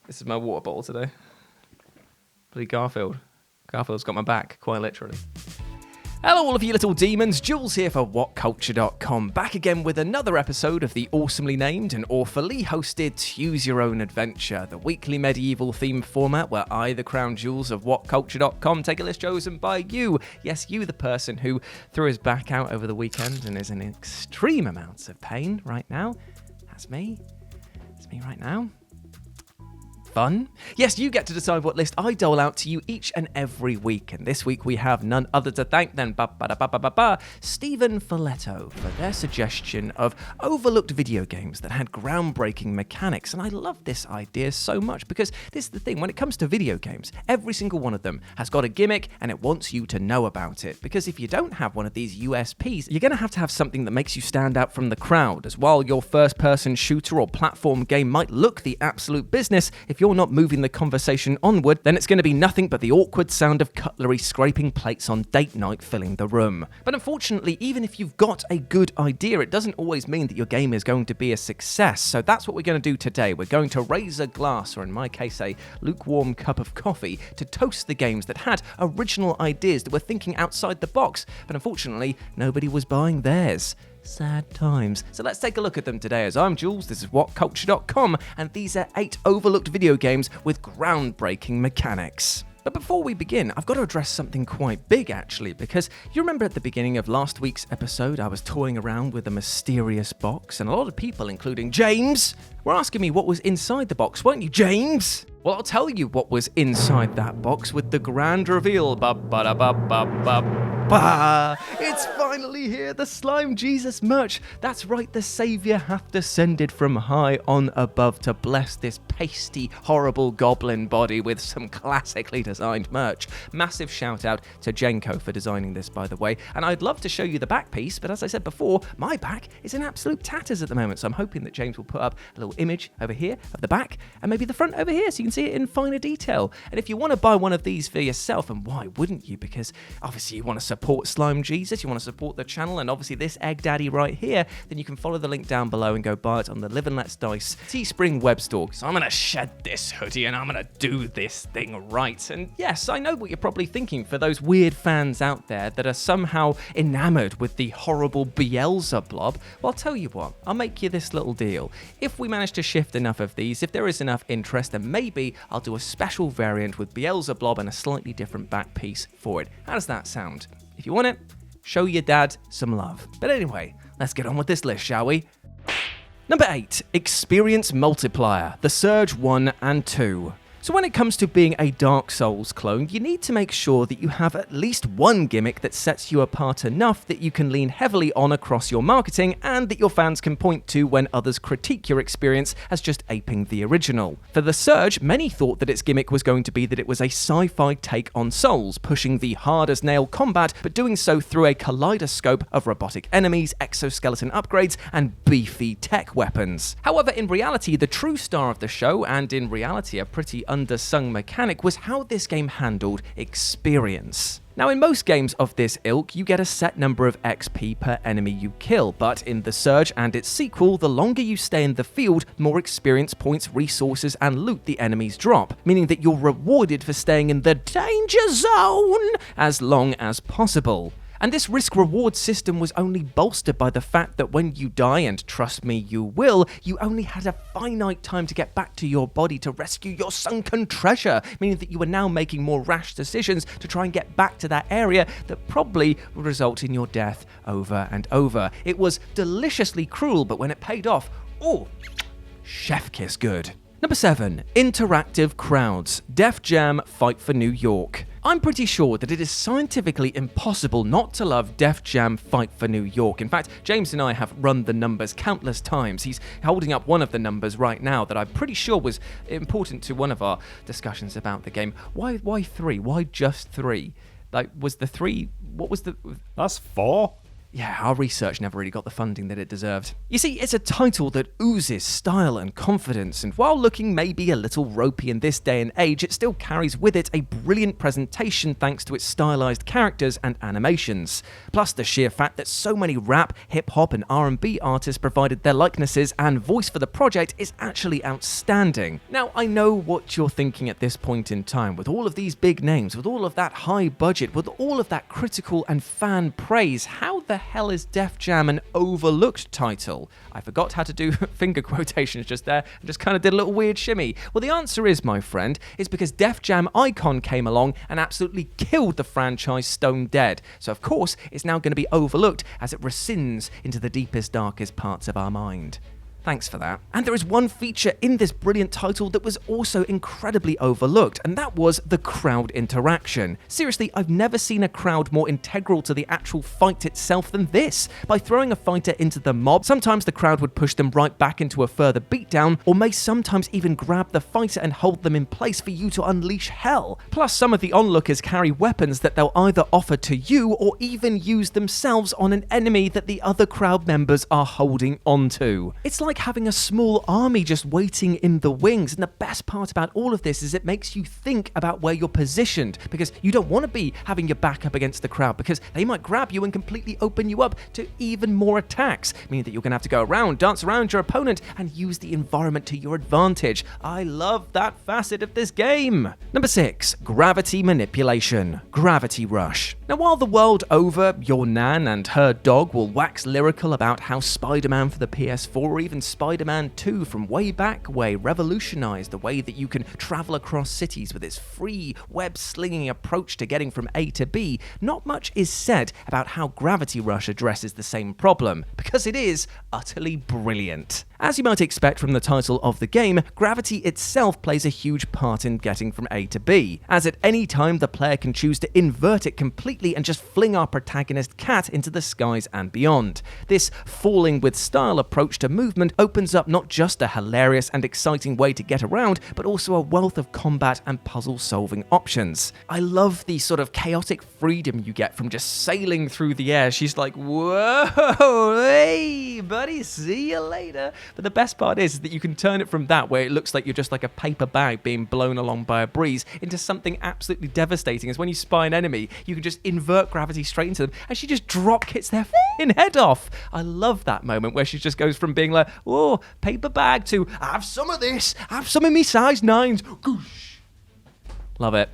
This is my water bottle today. Bloody Garfield. Garfield's got my back, quite literally. Hello all of you little demons, Jules here for WhatCulture.com, back again with another episode of the awesomely named and awfully hosted Tues Your Own Adventure, the weekly medieval themed format where I, the crown Jules of WhatCulture.com, take a list chosen by you. Yes, you, the person who threw his back out over the weekend and is in extreme amounts of pain right now. That's me. That's me right now. Fun? Yes, you get to decide what list I dole out to you each and every week, and this week we have none other to thank than Stephen Folletto for their suggestion of overlooked video games that had groundbreaking mechanics. And I love this idea so much because this is the thing, when it comes to video games, every single one of them has got a gimmick and it wants you to know about it, because if you don't have one of these USPs, you're going to have something that makes you stand out from the crowd, as while your first-person shooter or platform game might look the absolute business, if you're not moving the conversation onward, then it's going to be nothing but the awkward sound of cutlery scraping plates on date night filling the room. But unfortunately, even if you've got a good idea, it doesn't always mean that your game is going to be a success. So that's what we're going to do today. We're going to raise a glass, or in my case, a lukewarm cup of coffee, to toast the games that had original ideas that were thinking outside the box. But unfortunately, nobody was buying theirs. Sad times. So let's take a look at them today. As I'm Jules, this is WhatCulture.com, and these are 8 overlooked video games with groundbreaking mechanics. But before we begin, I've got to address something quite big actually, because you remember at the beginning of last week's episode, I was toying around with a mysterious box, and a lot of people, including James, were asking me what was inside the box, weren't you, James? Well, I'll tell you what was inside that box with the grand reveal. It's finally here, the Slime Jesus merch. That's right, the Saviour hath descended from high on above to bless this pasty, horrible goblin body with some classically designed merch. Massive shout out to Jenko for designing this, by the way. And I'd love to show you the back piece, but as I said before, my back is in absolute tatters at the moment. So I'm hoping that James will put up a little image over here of the back and maybe the front over here so you can see it in finer detail. And if you want to buy one of these for yourself, and why wouldn't you? Because obviously you want to support Slime Jesus, you want to support the channel, and obviously this egg daddy right here, then you can follow the link down below and go buy it on the Live and Let's Dice Teespring web store. So I'm going to shed this hoodie and I'm going to do this thing right. And yes, I know what you're probably thinking for those weird fans out there that are somehow enamored with the horrible Beelzebub. Well, I'll tell you what, I'll make you this little deal. If we manage to shift enough of these, if there is enough interest, then maybe I'll do a special variant with Beelzebub and a slightly different back piece for it. How does that sound? If you want it, show your dad some love. But anyway, let's get on with this list, shall we? Number 8, Experience MULTIPLIER, The Surge 1 and 2. So when it comes to being a Dark Souls clone, you need to make sure that you have at least one gimmick that sets you apart enough that you can lean heavily on across your marketing and that your fans can point to when others critique your experience as just aping the original. For The Surge, many thought that its gimmick was going to be that it was a sci-fi take on Souls, pushing the hard-as-nail combat, but doing so through a kaleidoscope of robotic enemies, exoskeleton upgrades, and beefy tech weapons. However, in reality, the true star of the show, and in reality a pretty undersung mechanic, was how this game handled experience. Now, in most games of this ilk, you get a set number of XP per enemy you kill, but in The Surge and its sequel, the longer you stay in the field, more experience points, resources, and loot the enemies drop, meaning that you're rewarded for staying in the danger zone as long as possible. And this risk-reward system was only bolstered by the fact that when you die, and trust me, you will, you only had a finite time to get back to your body to rescue your sunken treasure, meaning that you were now making more rash decisions to try and get back to that area that probably would result in your death over and over. It was deliciously cruel, but when it paid off, oh, chef kiss good. Number 7, Interactive Crowds, Def Jam Fight for New York. I'm pretty sure that it is scientifically impossible not to love Def Jam Fight for New York. In fact, James and I have run the numbers countless times. He's holding up one of the numbers right now that I'm pretty sure was important to one of our discussions about the game. Why 3? Why just 3? Like, was the 3... What was the... That's 4. Yeah, our research never really got the funding that it deserved. You see, it's a title that oozes style and confidence, and while looking maybe a little ropey in this day and age, it still carries with it a brilliant presentation thanks to its stylized characters and animations. Plus the sheer fact that so many rap, hip-hop and R&B artists provided their likenesses and voice for the project is actually outstanding. Now, I know what you're thinking at this point in time. With all of these big names, with all of that high budget, with all of that critical and fan praise, how the hell is Def Jam an overlooked title? I forgot how to do finger quotations just there and just kind of did a little weird shimmy. Well, the answer is, my friend, is because Def Jam Icon came along and absolutely killed the franchise stone dead. So of course, it's now going to be overlooked as it rescinds into the deepest, darkest parts of our mind. Thanks for that. And there is one feature in this brilliant title that was also incredibly overlooked, and that was the crowd interaction. Seriously, I've never seen a crowd more integral to the actual fight itself than this. By throwing a fighter into the mob, sometimes the crowd would push them right back into a further beatdown, or may sometimes even grab the fighter and hold them in place for you to unleash hell. Plus, some of the onlookers carry weapons that they'll either offer to you or even use themselves on an enemy that the other crowd members are holding onto. It's like having a small army just waiting in the wings, and the best part about all of this is it makes you think about where you're positioned, because you don't want to be having your back up against the crowd because they might grab you and completely open you up to even more attacks, meaning that you're going to have to go around, dance around your opponent and use the environment to your advantage. I love that facet of this game. Number 6, gravity manipulation. Gravity Rush. Now, while the world over, your nan and her dog will wax lyrical about how Spider-Man for the PS4 or even Spider-Man 2 from way back way revolutionized the way that you can travel across cities with its free web-slinging approach to getting from A to B, not much is said about how Gravity Rush addresses the same problem, because it is utterly brilliant. As you might expect from the title of the game, gravity itself plays a huge part in getting from A to B, as at any time the player can choose to invert it completely and just fling our protagonist Cat into the skies and beyond. This falling with style approach to movement opens up not just a hilarious and exciting way to get around, but also a wealth of combat and puzzle-solving options. I love the sort of chaotic freedom you get from just sailing through the air. She's like, whoa, hey, buddy, see you later. But the best part is that you can turn it from that, where it looks like you're just like a paper bag being blown along by a breeze, into something absolutely devastating. As when you spy an enemy, you can just invert gravity straight into them, and she just drop kicks their f***ing head off. I love that moment where she just goes from being like, oh, paper bag, to have some of this, have some of me size 9s. Goosh. Love it.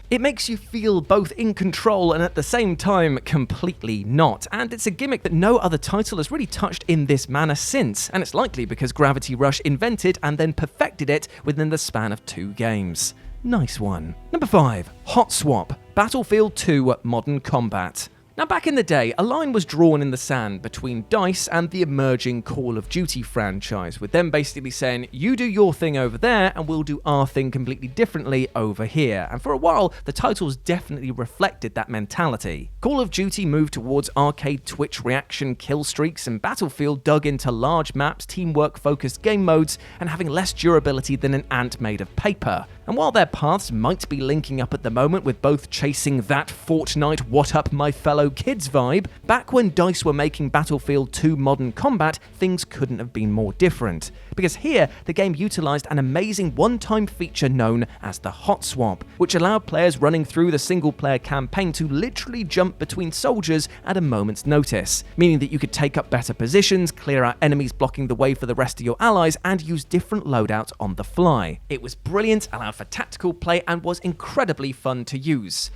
It makes you feel both in control and at the same time completely not, and it's a gimmick that no other title has really touched in this manner since, and it's likely because Gravity Rush invented and then perfected it within the span of 2 games. Nice one. Number 5, Hot Swap, Battlefield 2 Modern Combat. Now, back in the day, a line was drawn in the sand between DICE and the emerging Call of Duty franchise, with them basically saying, you do your thing over there and we'll do our thing completely differently over here. And for a while, the titles definitely reflected that mentality. Call of Duty moved towards arcade Twitch reaction kill streaks, and Battlefield dug into large maps, teamwork-focused game modes, and having less durability than an ant made of paper. And while their paths might be linking up at the moment with both chasing that Fortnite what up my fellow kids vibe, back when DICE were making Battlefield 2 Modern Combat, things couldn't have been more different. Because here, the game utilised an amazing one-time feature known as the Hot Swap, which allowed players running through the single-player campaign to literally jump between soldiers at a moment's notice, meaning that you could take up better positions, clear out enemies blocking the way for the rest of your allies, and use different loadouts on the fly. It was brilliant, allowed for tactical play, and was incredibly fun to use.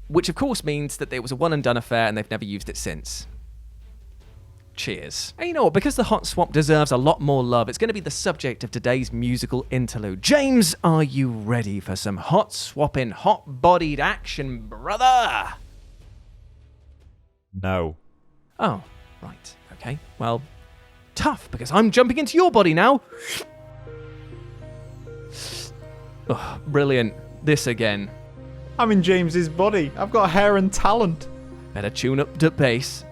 Which of course means that it was a one-and-done affair and they've never used it since. Cheers. And you know what, because the Hot Swap deserves a lot more love, it's going to be the subject of today's musical interlude. James, are you ready for some hot swapping, hot-bodied action, brother? No. Oh, right. Okay. Well, tough, because I'm jumping into your body now. Oh, brilliant. This again. I'm in James's body. I've got hair and talent. Better tune up the bass.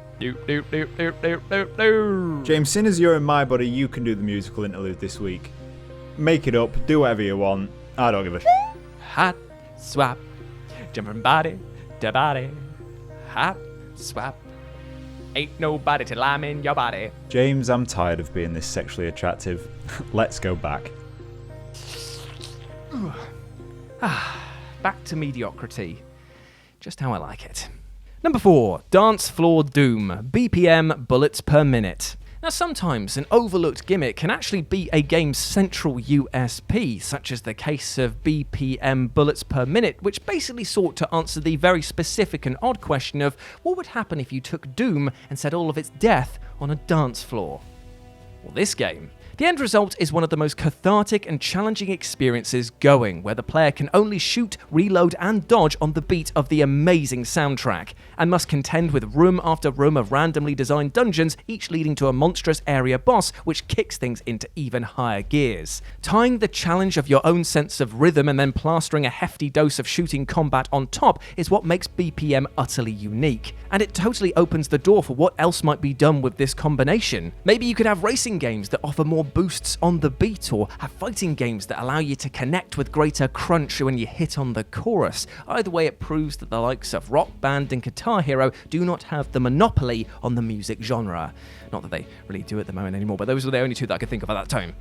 James, seeing as you're in my body, you can do the musical interlude this week. Make it up, do whatever you want. I don't give a Hot swap, jump from body to body. Hot swap, Ain't nobody till I'm in your body. James, I'm tired of being this sexually attractive. Let's go back. Back to mediocrity. Just how I like it. Number 4, Dance Floor Doom, BPM bullets per minute. Now, sometimes an overlooked gimmick can actually be a game's central USP, such as the case of BPM bullets per minute, which basically sought to answer the very specific and odd question of what would happen if you took Doom and set all of its death on a dance floor. Well, this game. The end result is one of the most cathartic and challenging experiences going, where the player can only shoot, reload and dodge on the beat of the amazing soundtrack, and must contend with room after room of randomly designed dungeons, each leading to a monstrous area boss which kicks things into even higher gears. Tying the challenge of your own sense of rhythm and then plastering a hefty dose of shooting combat on top is what makes BPM utterly unique, and it totally opens the door for what else might be done with this combination. Maybe you could have racing games that offer more boosts on the beat, or have fighting games that allow you to connect with greater crunch when you hit on the chorus. Either way, it proves that the likes of Rock Band and Guitar Hero do not have the monopoly on the music genre. Not that they really do at the moment anymore, but those were the only two that I could think of at that time.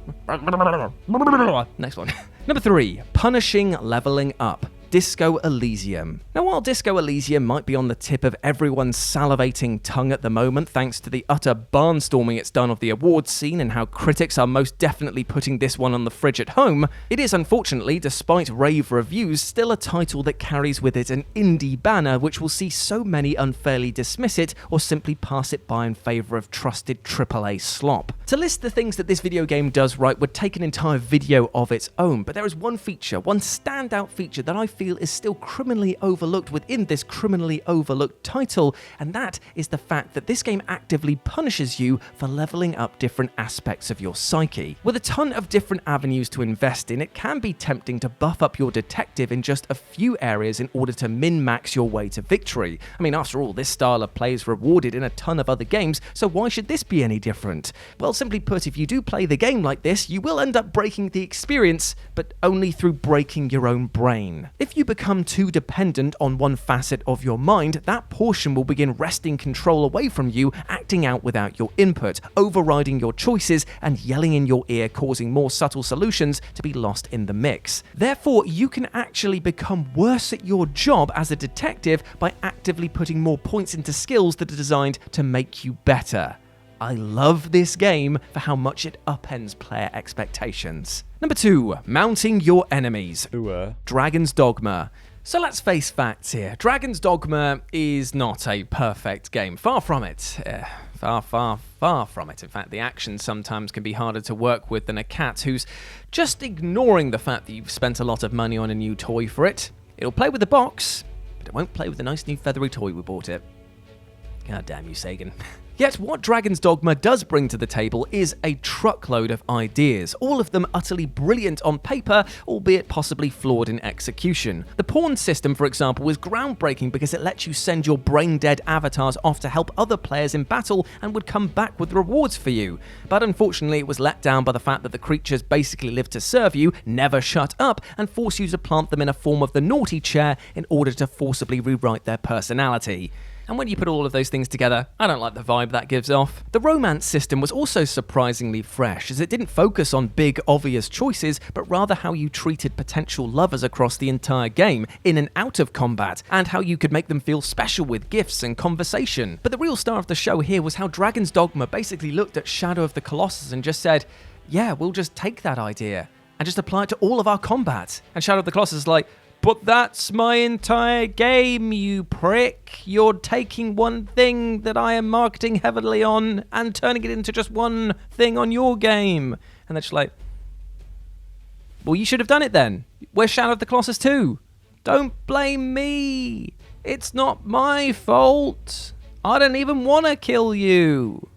Next one. Number 3, punishing leveling up. Disco Elysium. Now, while Disco Elysium might be on the tip of everyone's salivating tongue at the moment, thanks to the utter barnstorming it's done of the awards scene and how critics are most definitely putting this one on the fridge at home, it is unfortunately, despite rave reviews, still a title that carries with it an indie banner which will see so many unfairly dismiss it or simply pass it by in favour of trusted AAA slop. To list the things that this video game does right would take an entire video of its own, but there is one feature, one standout feature that I feel is still criminally overlooked within this criminally overlooked title, and that is the fact that this game actively punishes you for leveling up different aspects of your psyche. With a ton of different avenues to invest in, it can be tempting to buff up your detective in just a few areas in order to min-max your way to victory. I mean, after all, this style of play is rewarded in a ton of other games, so why should this be any different? Well, simply put, if you do play the game like this, you will end up breaking the experience, but only through breaking your own brain. If you become too dependent on one facet of your mind, that portion will begin wresting control away from you, acting out without your input, overriding your choices, and yelling in your ear, causing more subtle solutions to be lost in the mix. Therefore, you can actually become worse at your job as a detective by actively putting more points into skills that are designed to make you better. I love this game for how much it upends player expectations. Number 2, mounting your enemies. Dragon's Dogma. So let's face facts here. Dragon's Dogma is not a perfect game. Far from it. Far from it. In fact, the action sometimes can be harder to work with than a cat who's just ignoring the fact that you've spent a lot of money on a new toy for it. It'll play with the box, but it won't play with the nice new feathery toy we bought it. God damn you, Sagan. Yet what Dragon's Dogma does bring to the table is a truckload of ideas, all of them utterly brilliant on paper, albeit possibly flawed in execution. The pawn system, for example, was groundbreaking because it lets you send your brain-dead avatars off to help other players in battle and would come back with rewards for you. But unfortunately, it was let down by the fact that the creatures basically live to serve you, never shut up, and force you to plant them in a form of the naughty chair in order to forcibly rewrite their personality. And when you put all of those things together, I don't like the vibe that gives off. The romance system was also surprisingly fresh, as it didn't focus on big, obvious choices, but rather how you treated potential lovers across the entire game, in and out of combat, and how you could make them feel special with gifts and conversation. But the real star of the show here was how Dragon's Dogma basically looked at Shadow of the Colossus and just said, yeah, we'll just take that idea and just apply it to all of our combat. And Shadow of the Colossus is like, but that's my entire game, you prick. You're taking one thing that I am marketing heavily on and turning it into just one thing on your game. And they're just like, well, you should have done it then. Where's Shadow of the Colossus 2? Don't blame me. It's not my fault. I don't even want to kill you.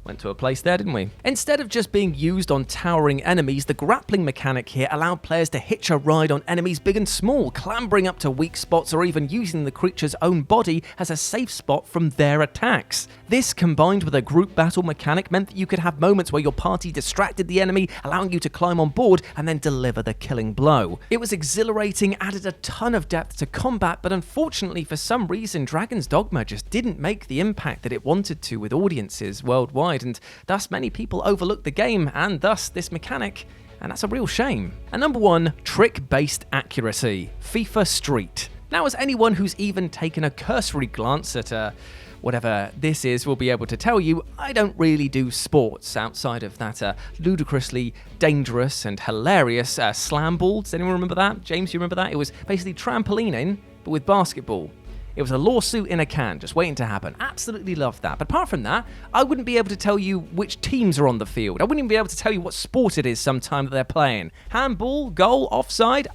Went to a place there, didn't we? Instead of just being used on towering enemies, the grappling mechanic here allowed players to hitch a ride on enemies big and small, clambering up to weak spots or even using the creature's own body as a safe spot from their attacks. This, combined with a group battle mechanic, meant that you could have moments where your party distracted the enemy, allowing you to climb on board and then deliver the killing blow. It was exhilarating, added a ton of depth to combat, but unfortunately for some reason Dragon's Dogma just didn't make the impact that it wanted to with audiences worldwide, and thus many people overlooked the game and thus this mechanic, and that's a real shame. And number 1, trick-based accuracy, FIFA Street. Now, as anyone who's even taken a cursory glance at whatever this is will be able to tell you, I don't really do sports outside of that ludicrously dangerous and hilarious slam ball. Does anyone remember that? James, you remember that? It was basically trampolining, but with basketball. It was a lawsuit in a can, just waiting to happen. Absolutely loved that. But apart from that, I wouldn't be able to tell you which teams are on the field. I wouldn't even be able to tell you what sport it is sometime that they're playing. Handball, goal, offside,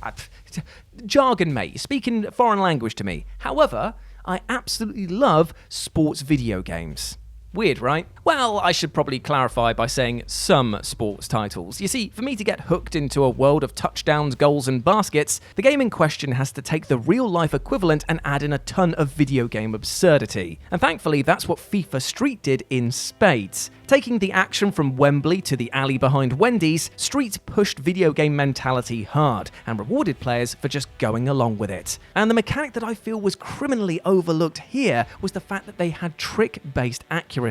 jargon, mate. You're speaking foreign language to me. However, I absolutely love sports video games. Weird, right? Well, I should probably clarify by saying some sports titles. You see, for me to get hooked into a world of touchdowns, goals, and baskets, the game in question has to take the real-life equivalent and add in a ton of video game absurdity. And thankfully, that's what FIFA Street did in spades. Taking the action from Wembley to the alley behind Wendy's, Street pushed video game mentality hard and rewarded players for just going along with it. And the mechanic that I feel was criminally overlooked here was the fact that they had trick-based accuracy.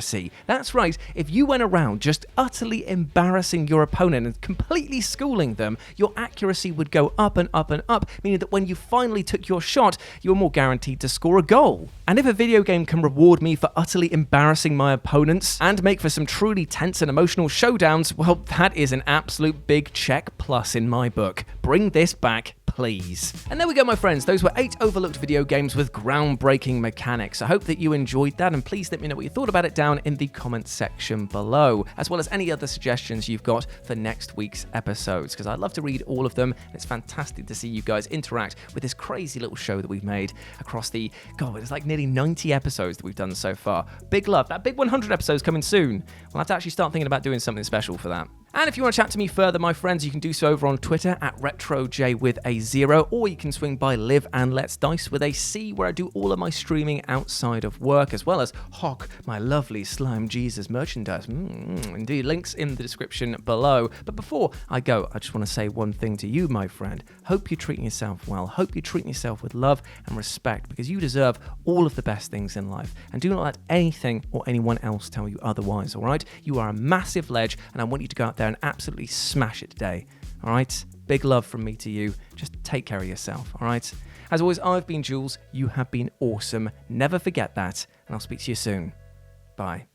That's right, if you went around just utterly embarrassing your opponent and completely schooling them, your accuracy would go up and up and up, meaning that when you finally took your shot, you were more guaranteed to score a goal. And if a video game can reward me for utterly embarrassing my opponents and make for some truly tense and emotional showdowns, well, that is an absolute big check plus in my book. Bring this back, please. And there we go, my friends. Those were 8 overlooked video games with groundbreaking mechanics. I hope that you enjoyed that, and please let me know what you thought about it down in the comments section below, as well as any other suggestions you've got for next week's episodes, because I'd love to read all of them. It's fantastic to see you guys interact with this crazy little show that we've made across the, God, it's like nearly 90 episodes that we've done so far. Big love. That big 100 episodes coming soon. We'll have to actually start thinking about doing something special for that. And if you want to chat to me further, my friends, you can do so over on Twitter at RetroJ with a 0, or you can swing by Live and Let's Dice with a C, where I do all of my streaming outside of work, as well as hawk my lovely Slime Jesus merchandise. Indeed, links in the description below. But before I go, I just want to say one thing to you, my friend. Hope you're treating yourself well. Hope you're treating yourself with love and respect, because you deserve all of the best things in life. And do not let anything or anyone else tell you otherwise, all right? You are a massive ledge, and I want you to go out there and absolutely smash it today, all right? Big love from me to you. Just take care of yourself, all right? As always, I've been Jules. You have been awesome. Never forget that, and I'll speak to you soon. Bye.